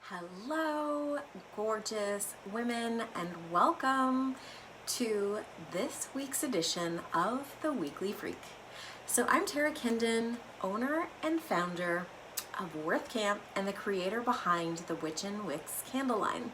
Hello, gorgeous women, and welcome to this week's edition of the Weekly Freak. So I'm Tara Kindon, owner and founder of Worth Camp and the creator behind the Witch and Wicks candle line.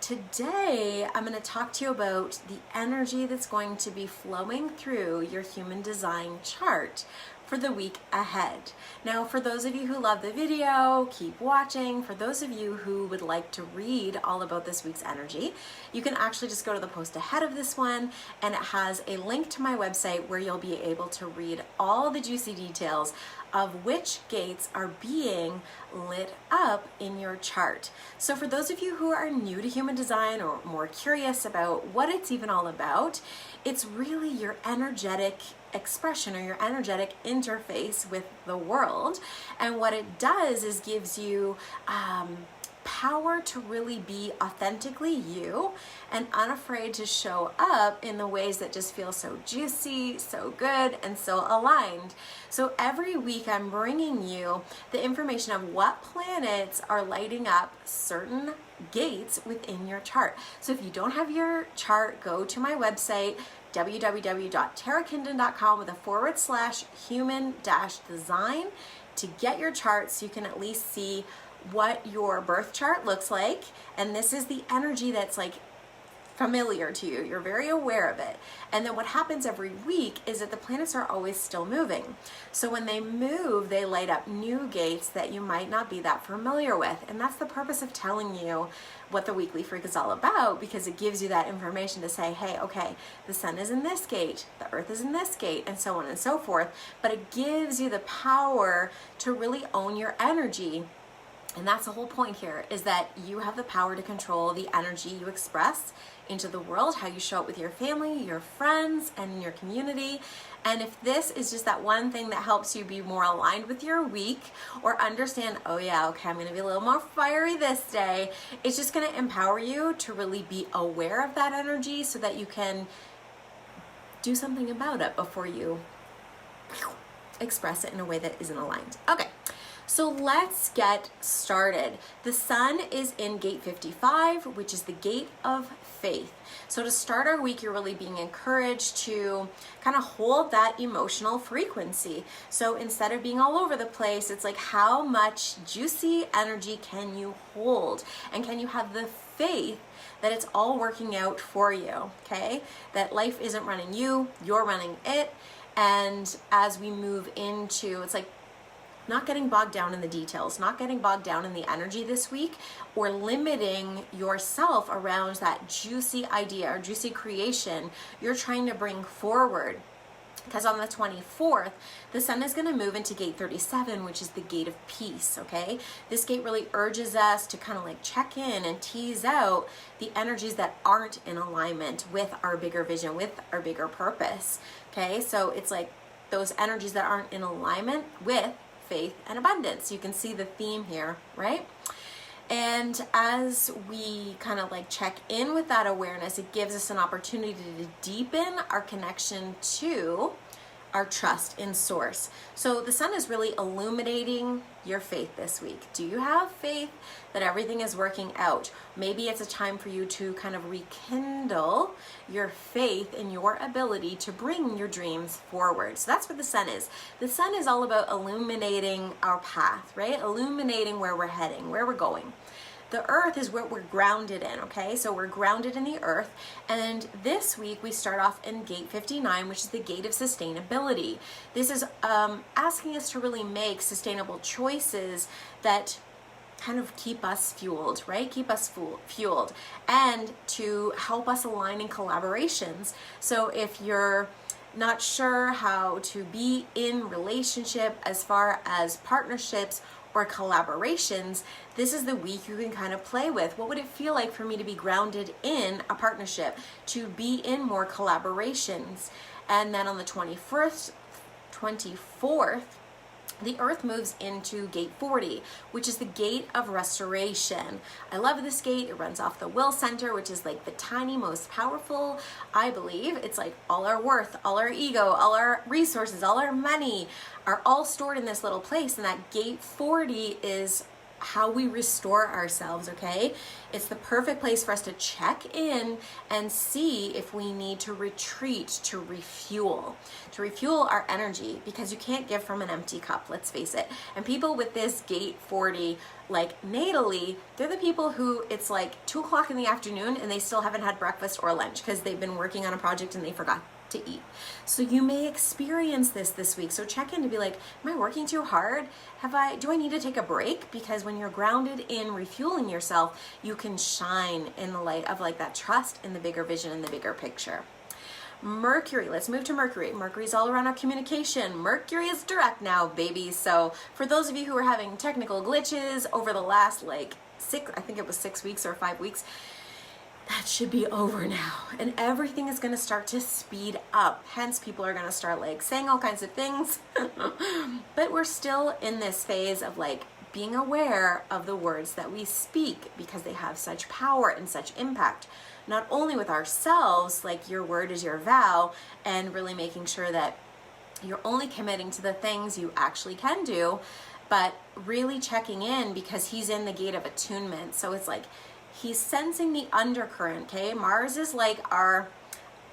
Today, I'm going to talk to you about the energy that's going to be flowing through your human design chart for the week ahead. Now, for those of you who love the video, keep watching. For those of you who would like to read all about this week's energy, you can actually just go to the post ahead of this one, and it has a link to my website where you'll be able to read all the juicy details of which gates are being lit up in your chart. So for those of you who are new to human design or more curious about what it's even all about, it's really your energetic expression or your energetic interface with the world. And what it does is gives you power to really be authentically you and unafraid to show up in the ways that just feel so juicy, so good, and so aligned. So every week I'm bringing you the information of what planets are lighting up certain gates within your chart. So if you don't have your chart, go to my website, www.tarakindon.com with a /human-design to get your chart so you can at least see what your birth chart looks like. And this is the energy that's like familiar to you. You're very aware of it. And then what happens every week is that the planets are always still moving. So when they move, they light up new gates that you might not be that familiar with. And that's the purpose of telling you what the Weekly Freak is all about, because it gives you that information to say, hey, okay, the sun is in this gate, the earth is in this gate, and so on and so forth. But it gives you the power to really own your energy. And that's the whole point here, is that you have the power to control the energy you express into the world, how you show up with your family, your friends, and in your community. And if this is just that one thing that helps you be more aligned with your week or understand, oh yeah, okay, I'm going to be a little more fiery this day, it's just going to empower you to really be aware of that energy so that you can do something about it before you express it in a way that isn't aligned. Okay. So let's get started. The sun is in gate 55, which is the gate of faith. So to start our week, you're really being encouraged to kind of hold that emotional frequency. So instead of being all over the place, it's like, how much juicy energy can you hold? And can you have the faith that it's all working out for you, okay? That life isn't running you, you're running it. And as we move into, it's like, not getting bogged down in the details, not getting bogged down in the energy this week, or limiting yourself around that juicy idea or juicy creation you're trying to bring forward. Because on the 24th, the sun is going to move into gate 37, which is the gate of peace, okay? This gate really urges us to kind of like check in and tease out the energies that aren't in alignment with our bigger vision, with our bigger purpose, okay? So it's like those energies that aren't in alignment with faith and abundance. You can see the theme here, right? And as we kind of like check in with that awareness, it gives us an opportunity to deepen our connection to our trust in source. So the sun is really illuminating your faith this week. Do you have faith that everything is working out? Maybe it's a time for you to kind of rekindle your faith in your ability to bring your dreams forward. So that's what the sun is. The sun is all about illuminating our path, right? Illuminating where we're heading, where we're going. The earth is what we're grounded in, okay? So we're grounded in the earth. And this week we start off in gate 59, which is the gate of sustainability. This is asking us to really make sustainable choices that kind of keep us fueled, right? Keep us fueled, and to help us align in collaborations. So if you're not sure how to be in relationship as far as partnerships or collaborations, this is the week you can kind of play with. What would it feel like for me to be grounded in a partnership, to be in more collaborations? And then on the 24th, the earth moves into gate 40, which is the gate of restoration. I love this gate. It runs off the will center, which is like the tiny, most powerful, I believe. It's like all our worth, all our ego, all our resources, all our money are all stored in this little place. And that gate 40 is how we restore ourselves, okay? It's the perfect place for us to check in and see if we need to retreat, to refuel our energy, because you can't give from an empty cup, let's face it. And people with this gate 40, like natally, they're the people who it's like 2 o'clock in the afternoon and they still haven't had breakfast or lunch because they've been working on a project and they forgot to eat. So you may experience this week. So check in to be like, am I working too hard? Do I need to take a break? Because when you're grounded in refueling yourself, you can shine in the light of like that trust in the bigger vision and the bigger picture. Mercury, let's move to Mercury. Mercury's all around our communication. Mercury is direct now, baby. So for those of you who are having technical glitches over the last like 6 weeks or 5 weeks, that should be over now, and everything is going to start to speed up. Hence, people are going to start like saying all kinds of things, but we're still in this phase of like being aware of the words that we speak, because they have such power and such impact, not only with ourselves, like your word is your vow, and really making sure that you're only committing to the things you actually can do, but really checking in, because he's in the gate of attunement. So it's like he's sensing the undercurrent, okay? Mars is like our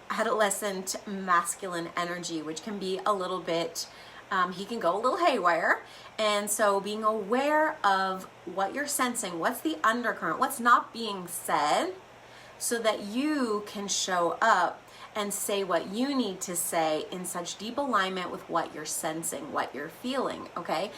adolescent masculine energy, which can be a little bit, he can go a little haywire. And so being aware of what you're sensing, what's the undercurrent, what's not being said, so that you can show up and say what you need to say in such deep alignment with what you're sensing, what you're feeling, okay?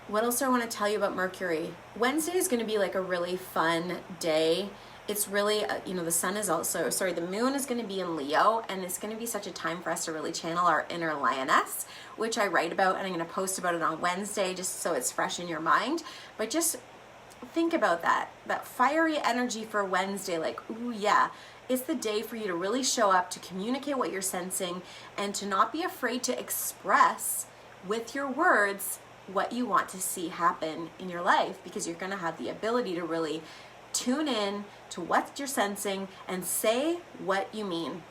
What else do I want to tell you about Mercury? Wednesday is going to be like a really fun day. It's really, the sun is also, the moon is going to be in Leo, and it's going to be such a time for us to really channel our inner lioness, which I write about, and I'm going to post about it on Wednesday just so it's fresh in your mind. But just think about that fiery energy for Wednesday, like, ooh, yeah. It's the day for you to really show up, to communicate what you're sensing, and to not be afraid to express with your words what you want to see happen in your life, because you're going to have the ability to really tune in to what you're sensing and say what you mean.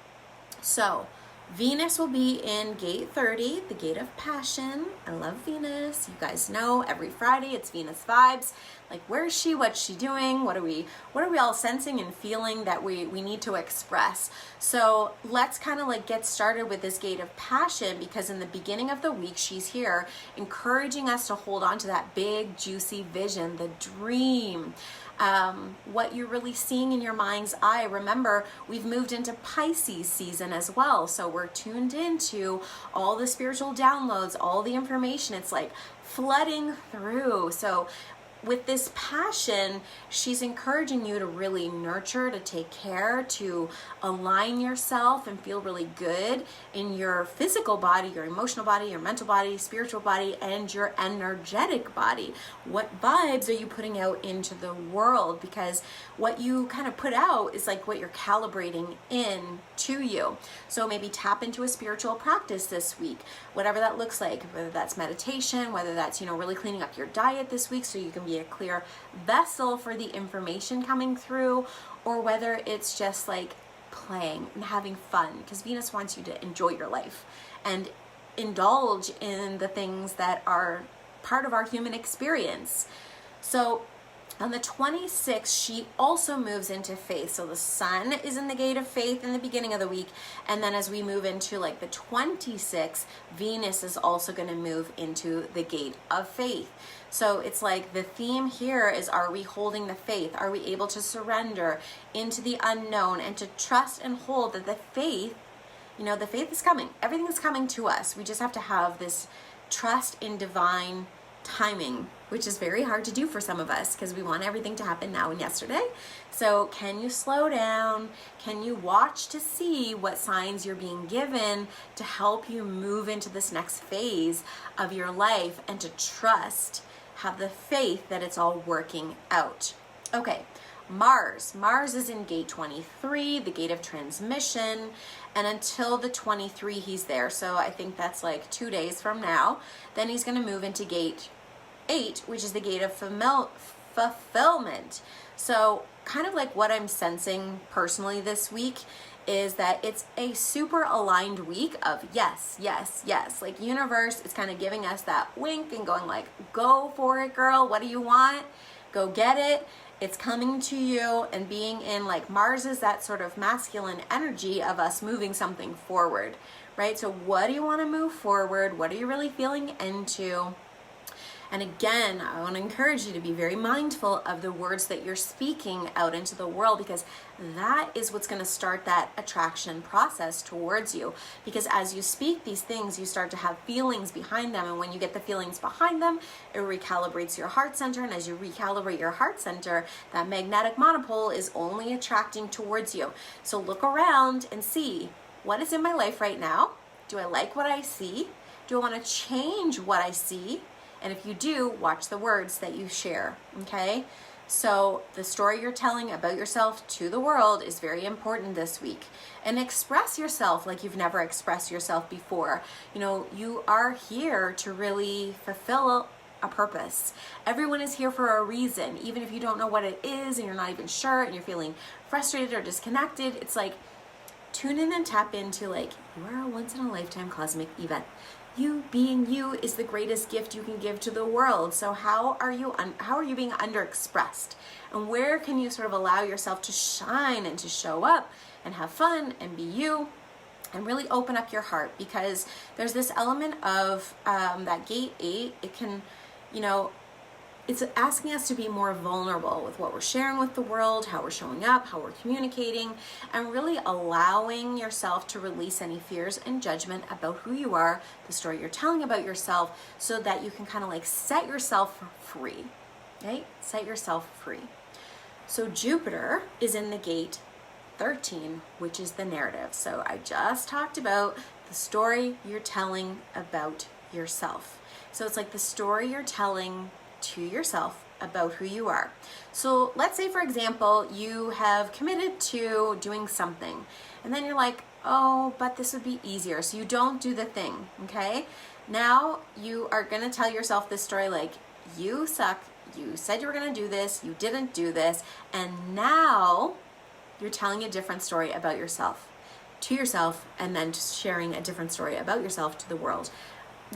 So Venus will be in gate 30, the gate of passion. I love Venus. You guys know every Friday it's Venus vibes. Like, where is she? What's she doing? What are we all sensing and feeling that we need to express? So let's kind of like get started with this gate of passion, because in the beginning of the week, she's here encouraging us to hold on to that big, juicy vision, the dream. What you're really seeing in your mind's eye. Remember, we've moved into Pisces season as well. So we're tuned into all the spiritual downloads, all the information. It's like flooding through. So with this passion, she's encouraging you to really nurture, to take care, to align yourself and feel really good in your physical body, your emotional body, your mental body, spiritual body, and your energetic body. What vibes are you putting out into the world? Because what you kind of put out is like what you're calibrating in to you. So maybe tap into a spiritual practice this week, whatever that looks like, whether that's meditation, whether that's, really cleaning up your diet this week so you can be a clear vessel for the information coming through, or whether it's just like playing and having fun, because Venus wants you to enjoy your life and indulge in the things that are part of our human experience. So on the 26th, she also moves into faith. So the sun is in the gate of faith in the beginning of the week. And then as we move into like the 26th, Venus is also going to move into the gate of faith. So it's like the theme here is, are we holding the faith? Are we able to surrender into the unknown and to trust and hold that the faith, the faith is coming. Everything is coming to us. We just have to have this trust in divine timing, which is very hard to do for some of us because we want everything to happen now and yesterday. So can you slow down? Can you watch to see what signs you're being given to help you move into this next phase of your life, and to trust, have the faith that it's all working out? Okay, Mars is in gate 23, the gate of transmission, and until the 23 he's there. So I think that's like 2 days from now. Then he's going to move into gate 8, which is the gate of fulfillment. So kind of like what I'm sensing personally this week is that it's a super aligned week of yes, yes, yes. Like universe is kind of giving us that wink and going like, go for it, girl. What do you want? Go get it. It's coming to you, and being in like Mars is that sort of masculine energy of us moving something forward, right? So what do you want to move forward? What are you really feeling into? And again, I want to encourage you to be very mindful of the words that you're speaking out into the world, because that is what's going to start that attraction process towards you. Because as you speak these things, you start to have feelings behind them. And when you get the feelings behind them, it recalibrates your heart center. And as you recalibrate your heart center, that magnetic monopole is only attracting towards you. So look around and see, what is in my life right now? Do I like what I see? Do I want to change what I see? And if you do, watch the words that you share, okay? So the story you're telling about yourself to the world is very important this week. And express yourself like you've never expressed yourself before. You know, you are here to really fulfill a purpose. Everyone is here for a reason. Even if you don't know what it is and you're not even sure and you're feeling frustrated or disconnected, it's like, tune in and tap into like, you are a once in a lifetime cosmic event. You being you is the greatest gift you can give to the world. So how are you being underexpressed? And where can you sort of allow yourself to shine and to show up and have fun and be you and really open up your heart? Because there's this element of that gate 8. It can, it's asking us to be more vulnerable with what we're sharing with the world, how we're showing up, how we're communicating, and really allowing yourself to release any fears and judgment about who you are, the story you're telling about yourself, so that you can kind of like set yourself free, right? Set yourself free. So Jupiter is in the gate 13, which is the narrative. So I just talked about the story you're telling about yourself. So it's like the story you're telling to yourself about who you are. So let's say, for example, you have committed to doing something, and then you're like, oh, but this would be easier. So you don't do the thing, okay? Now you are going to tell yourself this story like, you suck, you said you were going to do this, you didn't do this, and now you're telling a different story about yourself to yourself, and then just sharing a different story about yourself to the world.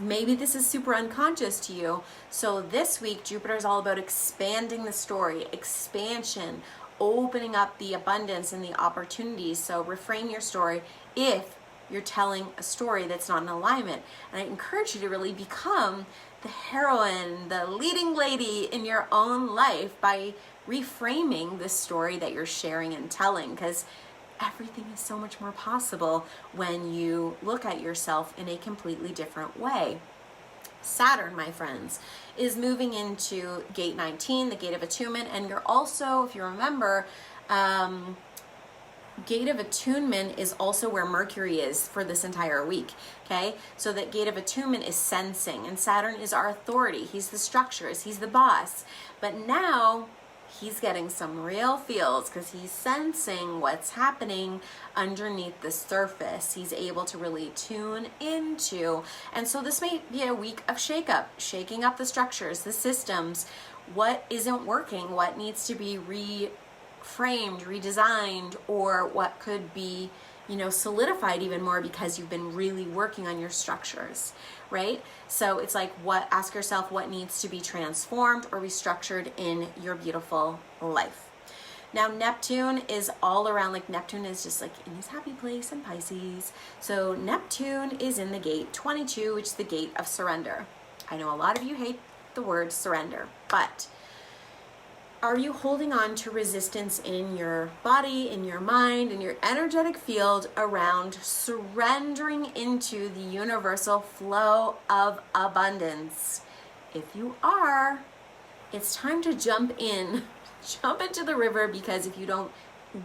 Maybe this is super unconscious to you. So this week, Jupiter is all about expanding the story, expansion, opening up the abundance and the opportunities. So reframe your story if you're telling a story that's not in alignment. And I encourage you to really become the heroine, the leading lady in your own life by reframing the story that you're sharing and telling, because everything is so much more possible when you look at yourself in a completely different way. Saturn, my friends, is moving into gate 19, the gate of attunement, and you're also, if you remember, gate of attunement is also where Mercury is for this entire week, okay? So that gate of attunement is sensing, and Saturn is our authority. He's the structures, he's the boss. But now he's getting some real feels because he's sensing what's happening underneath the surface. He's able to really tune into. And so this may be a week of shaking up the structures, the systems, what isn't working, what needs to be reframed, redesigned, or what could be, solidified even more because you've been really working on your structures, right? So it's like, ask yourself what needs to be transformed or restructured in your beautiful life. Now, Neptune is all around, like Neptune is just like in his happy place in Pisces. So Neptune is in the gate 22, which is the gate of surrender. I know a lot of you hate the word surrender, but are you holding on to resistance in your body, in your mind, in your energetic field around surrendering into the universal flow of abundance? If you are, it's time to jump into the river, because if you don't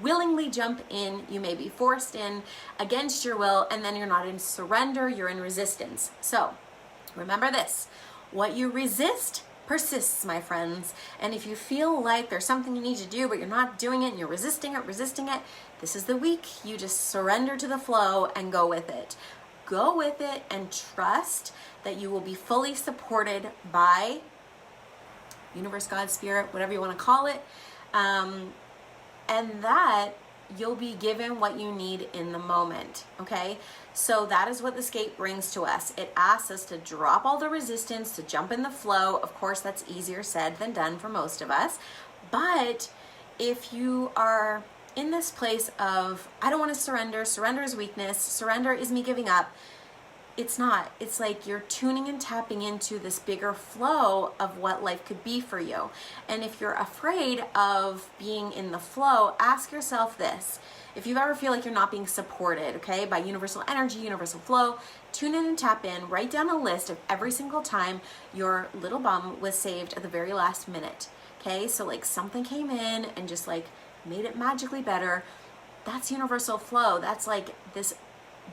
willingly jump in, you may be forced in against your will, and then you're not in surrender, you're in resistance. So remember this, what you resist persists, my friends. And if you feel like there's something you need to do, but you're not doing it and you're resisting it, this is the week you just surrender to the flow and go with it. Go with it and trust that you will be fully supported by universe, God, spirit, whatever you want to call it. And that you'll be given what you need in the moment, okay? So that is what this gate brings to us. It asks us to drop all the resistance, to jump in the flow. Of course, that's easier said than done for most of us. But if you are in this place of, I don't want to surrender, surrender is weakness, surrender is me giving up, it's not. It's like you're tuning and tapping into this bigger flow of what life could be for you. And if you're afraid of being in the flow, ask yourself this. If you ever feel like you're not being supported, okay, by universal energy, universal flow, tune in and tap in. Write down a list of every single time your little bum was saved at the very last minute, okay? So like something came in and just like made it magically better. That's universal flow. That's like this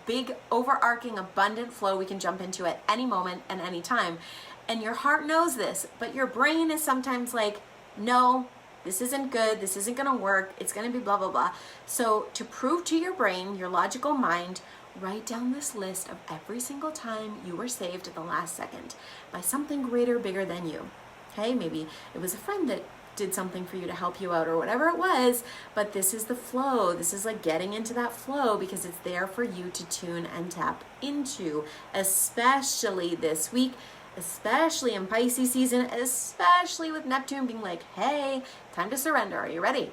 big overarching abundant flow we can jump into at any moment and any time. And your heart knows this, but your brain is sometimes like, no, this isn't good, this isn't gonna work, it's gonna be blah, blah, blah. So to prove to your brain, your logical mind, write down this list of every single time you were saved at the last second by something greater, bigger than you. Okay, maybe it was a friend that did something for you to help you out or whatever it was, but this is the flow. This is like getting into that flow because it's there for you to tune and tap into, especially this week, especially in Pisces season, especially with Neptune being like, hey, time to surrender. Are you ready?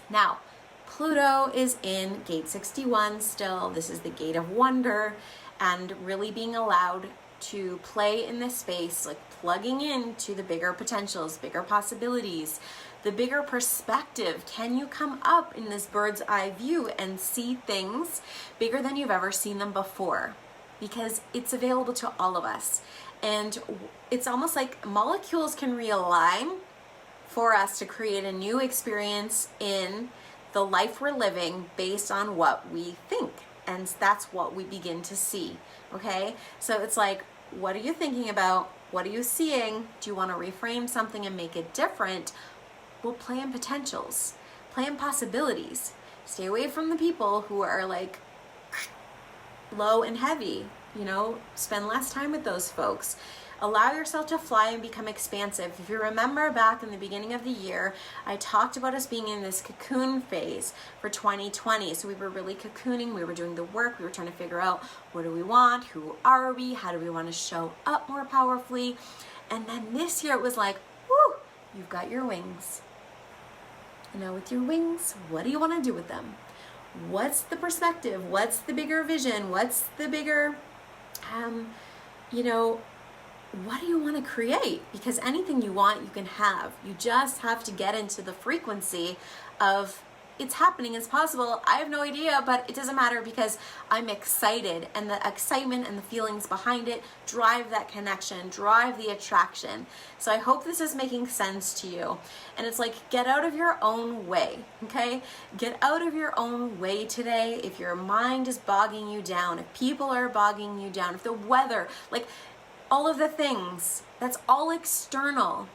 Now, Pluto is in gate 61 still. This is the gate of wonder and really being allowed to play in this space, like plugging into the bigger potentials, bigger possibilities, the bigger perspective. Can you come up in this bird's eye view and see things bigger than you've ever seen them before? Because it's available to all of us. And it's almost like molecules can realign for us to create a new experience in the life we're living based on what we think. And that's what we begin to see, okay? So it's like, what are you thinking about? What are you seeing? Do you want to reframe something and make it different? Well, play in potentials, play in possibilities. Stay away from the people who are like low and heavy, you know, spend less time with those folks. Allow yourself to fly and become expansive. If you remember back in the beginning of the year, I talked about us being in this cocoon phase for 2020. So we were really cocooning, we were doing the work, we were trying to figure out what do we want, who are we, how do we want to show up more powerfully. And then this year it was like, whoo, you've got your wings. And now with your wings, what do you want to do with them? What's the perspective? What's the bigger vision? What's the bigger, what do you want to create? Because anything you want, you can have. You just have to get into the frequency of it's happening, it's possible. I have no idea, but it doesn't matter because I'm excited, and the excitement and the feelings behind it drive that connection, drive the attraction. So I hope this is making sense to you. And it's like, get out of your own way, okay? Get out of your own way today. If your mind is bogging you down, if people are bogging you down, if the weather, like all of the things, that's all external.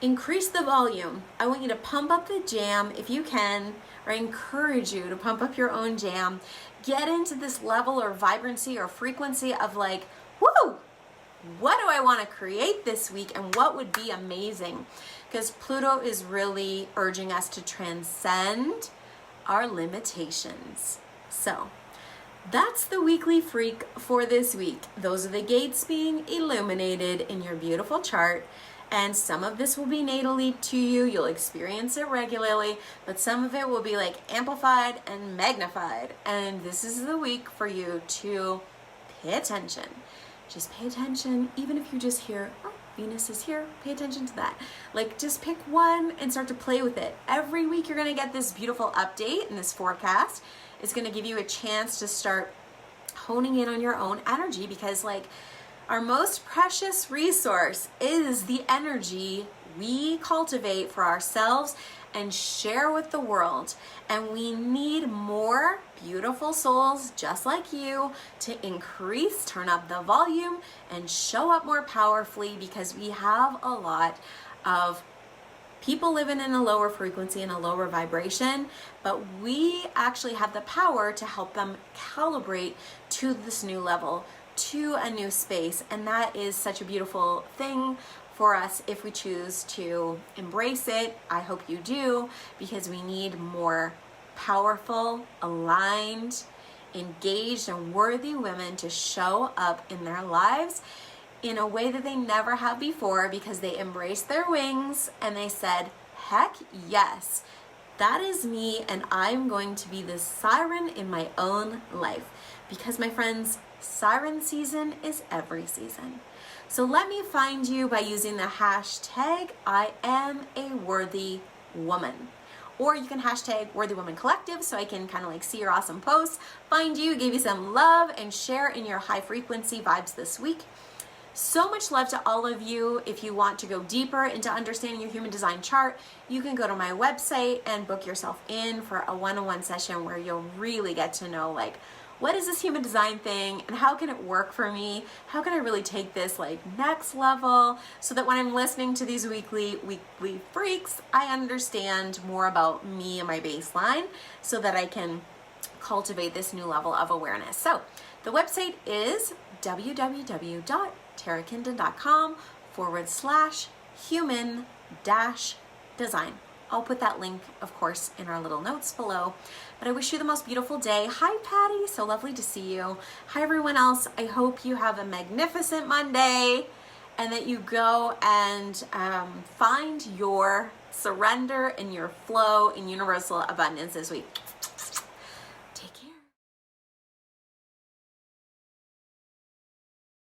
Increase the volume. I want you to pump up the jam if you can, or I encourage you to pump up your own jam. Get into this level or vibrancy or frequency of like, woo, what do I want to create this week and what would be amazing? Because Pluto is really urging us to transcend our limitations. So that's the weekly freak for this week. Those are the gates being illuminated in your beautiful chart. And some of this will be natally to you. You'll experience it regularly, but some of it will be like amplified and magnified. And this is the week for you to pay attention. Just pay attention, even if you just hear, oh, Venus is here, pay attention to that. Like, just pick one and start to play with it. Every week you're gonna get this beautiful update and this forecast. It's gonna give you a chance to start honing in on your own energy, because like, our most precious resource is the energy we cultivate for ourselves and share with the world. And we need more beautiful souls just like you to increase, turn up the volume, and show up more powerfully, because we have a lot of people living in a lower frequency and a lower vibration, but we actually have the power to help them calibrate to this new level, to a new space. And that is such a beautiful thing for us if we choose to embrace it. I hope you do, because we need more powerful, aligned, engaged, and worthy women to show up in their lives in a way that they never have before, because they embraced their wings and they said, heck yes, that is me, and I'm going to be the siren in my own life. Because my friends, siren season is every season. So let me find you by using the hashtag I am a worthy woman. Or you can hashtag Worthy Woman Collective so I can kind of like see your awesome posts, find you, give you some love, and share in your high frequency vibes this week. So much love to all of you. If you want to go deeper into understanding your human design chart, you can go to my website and book yourself in for a one-on-one session where you'll really get to know, like, what is this human design thing and how can it work for me? How can I really take this like next level so that when I'm listening to these weekly freaks, I understand more about me and my baseline so that I can cultivate this new level of awareness. So the website is www.tarakindon.com/human-design. I'll put that link, of course, in our little notes below. But I wish you the most beautiful day. Hi, Patty. So lovely to see you. Hi, everyone else. I hope you have a magnificent Monday and that you go and find your surrender and your flow in universal abundance this week.